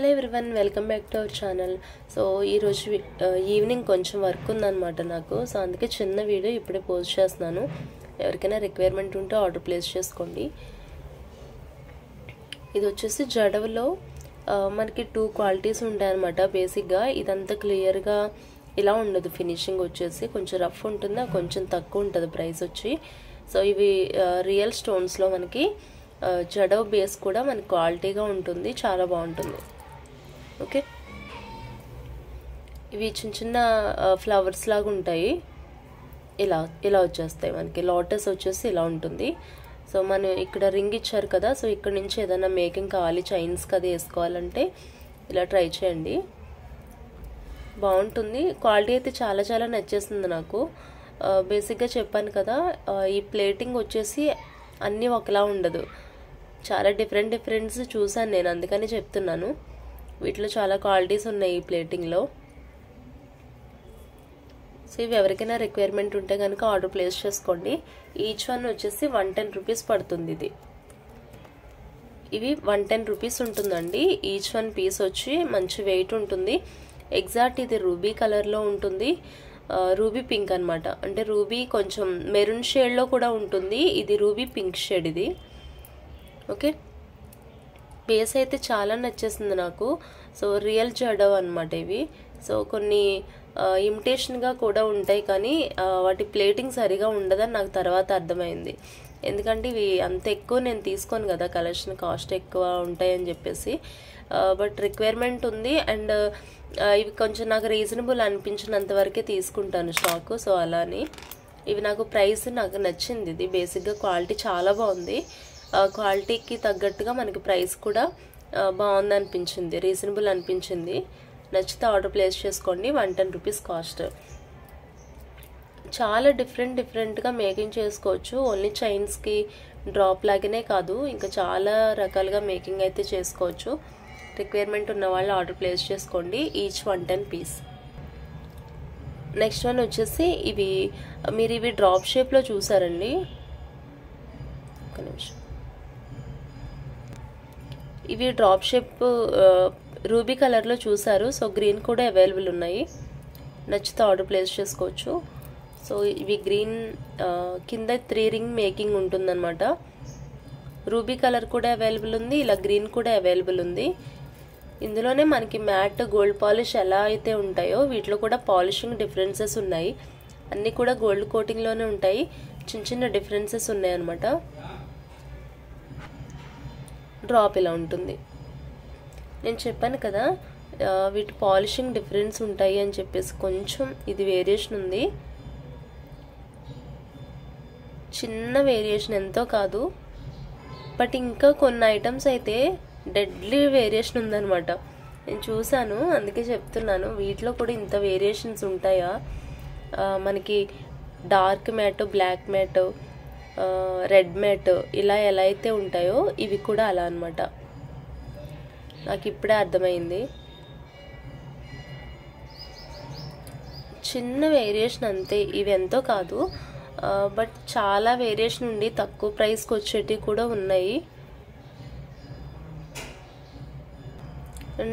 Hello everyone, welcome back to our channel. So ఈరోజు evening కొంచెం work ఉందన్నమాట నాకు. సో అందుకే చిన్న వీడియో ఇప్పుడే పోస్ట్ చేస్తున్నాను. ఎవరికైనా రిక్వైర్మెంట్ ఉంటే ఆర్డర్ ప్లేస్ చేసుకోండి. ఇది వచ్చేసి జడవలో మనకి 2 క్వాలిటీస్ ఉంటాయన్నమాట. బేసిక్గా ఇదంతా క్లియర్గా ఇలా ఉండదు. ఫినిషింగ్ వచ్చేసి కొంచెం రఫ్ ఉంటుంది, కొంచెం తక్కువ ఉంటుంది ప్రైస్ వచ్చి. సో ఇవి రియల్ స్టోన్స్లో మనకి జడవ్ బేస్ కూడా మనకి క్వాలిటీగా ఉంటుంది, చాలా బాగుంటుంది. ఓకే, ఇవి చిన్న చిన్న ఫ్లవర్స్ లాగా ఉంటాయి. ఇలా ఇలా వచ్చేస్తాయి మనకి. లోటస్ వచ్చేసి ఇలా ఉంటుంది. సో మనం ఇక్కడ రింగ్ ఇచ్చారు కదా, సో ఇక్కడ నుంచి ఏదైనా మేకింగ్ కావాలి, చైన్స్ కదా వేసుకోవాలంటే ఇలా ట్రై చేయండి, బాగుంటుంది. క్వాలిటీ అయితే చాలా చాలా నచ్చేసింది నాకు. బేసిక్గా చెప్పాను కదా, ఈ ప్లేటింగ్ వచ్చేసి అన్నీ ఒకలా ఉండదు, చాలా డిఫరెంట్స్ చూసాను నేను, అందుకని చెప్తున్నాను. వీటిలో చాలా క్వాలిటీస్ ఉన్నాయి ఈ ప్లేటింగ్లో. సో ఇవి ఎవరికైనా రిక్వైర్మెంట్ ఉంటే కనుక ఆర్డర్ ప్లేస్ చేసుకోండి. ఈచ్ వన్ వచ్చేసి 110 రూపీస్ పడుతుంది. ఇవి 110 రూపీస్ ఉంటుందండి. ఈచ్ వన్ పీస్ వచ్చి మంచి వెయిట్ ఉంటుంది. ఎగ్జాక్ట్ ఇది రూబీ కలర్లో ఉంటుంది, రూబీ పింక్ అనమాట. అంటే రూబీ కొంచెం మెరూన్ షేడ్లో కూడా ఉంటుంది, ఇది రూబీ పింక్ షేడ్ ఇది. ఓకే, బేస్ అయితే చాలా నచ్చేసింది నాకు. సో రియల్ జడవ్ అనమాట ఇవి. సో కొన్ని ఇమిటేషన్గా కూడా ఉంటాయి, కానీ వాటి ప్లేటింగ్ సరిగా ఉండదని నాకు తర్వాత అర్థమైంది. ఎందుకంటే ఇవి అంత ఎక్కువ నేను తీసుకోను కదా, కలెక్షన్ కాస్ట్ ఎక్కువ ఉంటాయని చెప్పేసి. బట్ రిక్వైర్మెంట్ ఉంది, అండ్ ఇవి కొంచెం నాకు రీజనబుల్ అనిపించినంత వరకే తీసుకుంటాను స్టాక్. సో అలాని ఇవి నాకు ప్రైస్ నాకు నచ్చింది. ఇది బేసిక్గా క్వాలిటీ చాలా బాగుంది, క్వాలిటీకి తగ్గట్టుగా మనకి ప్రైస్ కూడా బాగుంది అనిపించింది, రీజనబుల్ అనిపించింది. నచ్చితే ఆర్డర్ ప్లేస్ చేసుకోండి. 110 రూపీస్ కాస్ట్. చాలా డిఫరెంట్గా మేకింగ్ చేసుకోవచ్చు. ఓన్లీ చైన్స్కి డ్రాప్ లాగానే కాదు, ఇంకా చాలా రకాలుగా మేకింగ్ అయితే చేసుకోవచ్చు. రిక్వైర్మెంట్ ఉన్న వాళ్ళు ఆర్డర్ ప్లేస్ చేసుకోండి. Each 110 piece. నెక్స్ట్ వన్ వచ్చేసి మీరు ఇవి డ్రాప్ షేప్లో చూసారండి. ఒక నిమిషం. ఇవి డ్రాప్ షేప్ రూబీ కలర్లో చూసారు. సో గ్రీన్ కూడా అవైలబుల్ ఉన్నాయి, నచ్చితే ఆర్డర్ ప్లేస్ చేసుకోవచ్చు. సో ఇవి గ్రీన్ కింద 3 రింగ్ మేకింగ్ ఉంటుందన్నమాట. రూబీ కలర్ కూడా అవైలబుల్ ఉంది, ఇలా గ్రీన్ కూడా అవైలబుల్ ఉంది. ఇందులోనే మనకి మ్యాట్ గోల్డ్ పాలిష్ ఎలా అయితే ఉంటాయో వీటిలో కూడా పాలిషింగ్ డిఫరెన్సెస్ ఉన్నాయి. అన్నీ కూడా గోల్డ్ కోటింగ్లోనే ఉంటాయి, చిన్న డిఫరెన్సెస్ ఉన్నాయి అన్నమాట. డ్రాప్ ఇలా ఉంటుంది. నేను చెప్పాను కదా వీటి పాలిషింగ్ డిఫరెన్స్ ఉంటాయి అని చెప్పేసి, కొంచెం ఇది వేరియేషన్ ఉంది, చిన్న వేరియేషన్, ఎంతో కాదు. బట్ ఇంకా కొన్ని ఐటమ్స్ అయితే డెడ్లీ వేరియేషన్ ఉందన్నమాట. నేను చూసాను, అందుకే చెప్తున్నాను. వీటిలో కూడా ఇంత వేరియేషన్స్ ఉంటాయా? మనకి dark matte, black matte, red matte ఇలా ఎలా అయితే ఉంటాయో ఇవి కూడా అలా అనమాట. నాకు ఇప్పుడే అర్థమైంది. చిన్న వేరియేషన్ అంతే, ఇవి ఎంతో కాదు. బట్ చాలా వేరియేషన్ ఉండి తక్కువ ప్రైస్కి వచ్చేటివి కూడా ఉన్నాయి.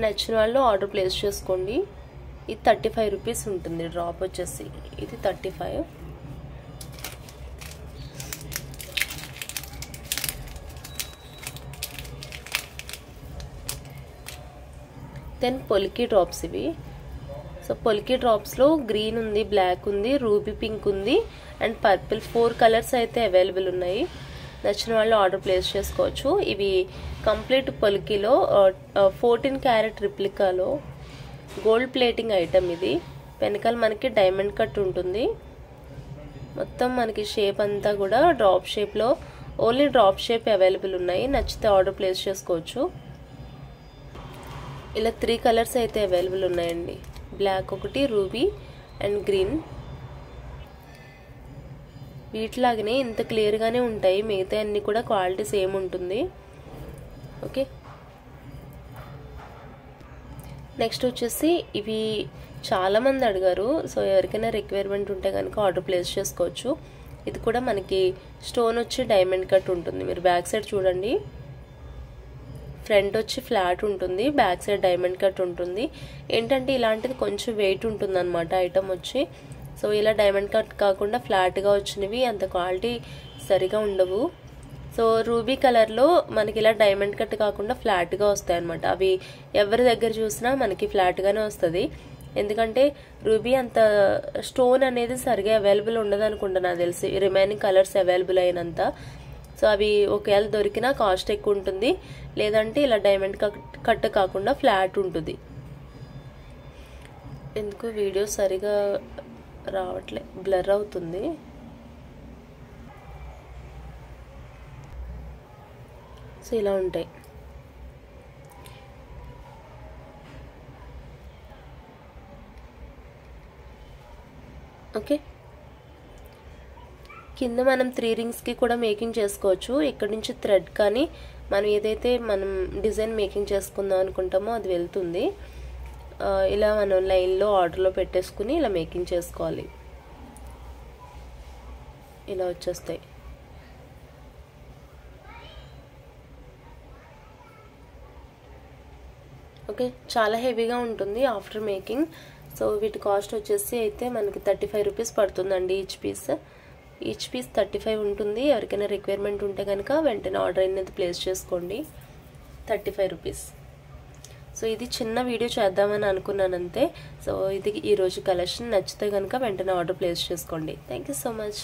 నచ్చిన వాళ్ళు ఆర్డర్ ప్లేస్ చేసుకోండి. ఇది 35 రూపీస్ ఉంటుంది డ్రాప్ వచ్చేసి. ఇది 35. దెన్ పొలికీ డ్రాప్స్ ఇవి. సో పొలికీ డ్రాప్స్లో గ్రీన్ ఉంది, బ్లాక్ ఉంది, రూబీ పింక్ ఉంది, అండ్ పర్పుల్. 4 కలర్స్ అయితే అవైలబుల్ ఉన్నాయి. నచ్చిన వాళ్ళు ఆర్డర్ ప్లేస్ చేసుకోవచ్చు. ఇవి కంప్లీట్ పొలికీలో 14 క్యారెట్ రిప్లికాలో గోల్డ్ ప్లేటింగ్ ఐటమ్ ఇది. వెనకాల మనకి డైమండ్ కట్ ఉంటుంది. మొత్తం మనకి షేప్ అంతా కూడా డ్రాప్ షేప్లో, ఓన్లీ డ్రాప్ షేప్ అవైలబుల్ ఉన్నాయి. నచ్చితే ఆర్డర్ ప్లేస్ చేసుకోవచ్చు. ఇలా 3 కలర్స్ అయితే అవైలబుల్ ఉన్నాయండి. బ్లాక్ ఒకటి, రూబీ అండ్ గ్రీన్. వీటిలాగానే ఇంత క్లియర్గానే ఉంటాయి, మిగతా అన్ని కూడా క్వాలిటీ సేమ్ ఉంటుంది. ఓకే, నెక్స్ట్ వచ్చేసి ఇవి చాలామంది అడిగారు. సో ఎవరికైనా రిక్వైర్మెంట్ ఉంటే కనుక ఆర్డర్ ప్లేస్ చేసుకోవచ్చు. ఇది కూడా మనకి స్టోన్ వచ్చి డైమండ్ కట్ ఉంటుంది. మీరు బ్యాక్ సైడ్ చూడండి, ఫ్రంట్ వచ్చి ఫ్లాట్ ఉంటుంది, బ్యాక్ సైడ్ డైమండ్ కట్ ఉంటుంది. ఏంటంటే ఇలాంటిది కొంచెం వెయిట్ ఉంటుంది అనమాట ఐటమ్ వచ్చి. సో ఇలా డైమండ్ కట్ కాకుండా ఫ్లాట్గా వచ్చినవి అంత క్వాలిటీ సరిగా ఉండవు. సో రూబీ కలర్లో మనకి ఇలా డైమండ్ కట్ కాకుండా ఫ్లాట్గా వస్తాయి అనమాట. అవి ఎవరి దగ్గర చూసినా మనకి ఫ్లాట్గానే వస్తుంది. ఎందుకంటే రూబీ అంత స్టోన్ అనేది సరిగా అవైలబుల్ ఉండదు అనుకుంటా నాకు తెలిసి, రిమైనింగ్ కలర్స్ అవైలబుల్ అయినంత. సో అవి ఒకవేళ దొరికినా కాస్ట్ ఎక్కువ ఉంటుంది, లేదంటే ఇలా డైమండ్ కట్ కాకుండా ఫ్లాట్ ఉంటుంది. ఎందుకు వీడియో సరిగా రావట్లే, బ్లర్ అవుతుంది. సో ఇలా ఉంటాయి. ఓకే, కింద మనం 3 రింగ్స్కి కూడా మేకింగ్ చేసుకోవచ్చు. ఇక్కడ నుంచి థ్రెడ్ కానీ మనం ఏదైతే మనం డిజైన్ మేకింగ్ చేసుకుందాం అనుకుంటామో అది వెళ్తుంది. ఇలా మనం లైన్లో ఆర్డర్లో పెట్టేసుకుని ఇలా మేకింగ్ చేసుకోవాలి. ఇలా వచ్చేస్తాయి. ఓకే, చాలా హెవీగా ఉంటుంది ఆఫ్టర్ మేకింగ్. సో వీటి కాస్ట్ వచ్చేసి అయితే మనకి 35 రూపీస్ పడుతుందండి ఈచ్ పీస్. ఈచ్ పీస్ 35 ఉంటుంది. ఎవరికైనా రిక్వైర్మెంట్ ఉంటే కనుక వెంటనే ఆర్డర్ అనేది ప్లేస్ చేసుకోండి. 35 రూపీస్. సో ఇది చిన్న వీడియో చేద్దామని అనుకున్నాను అంతే. సో ఇది ఈరోజు కలెక్షన్. నచ్చితే కనుక వెంటనే ఆర్డర్ ప్లేస్ చేసుకోండి. Thank you so much.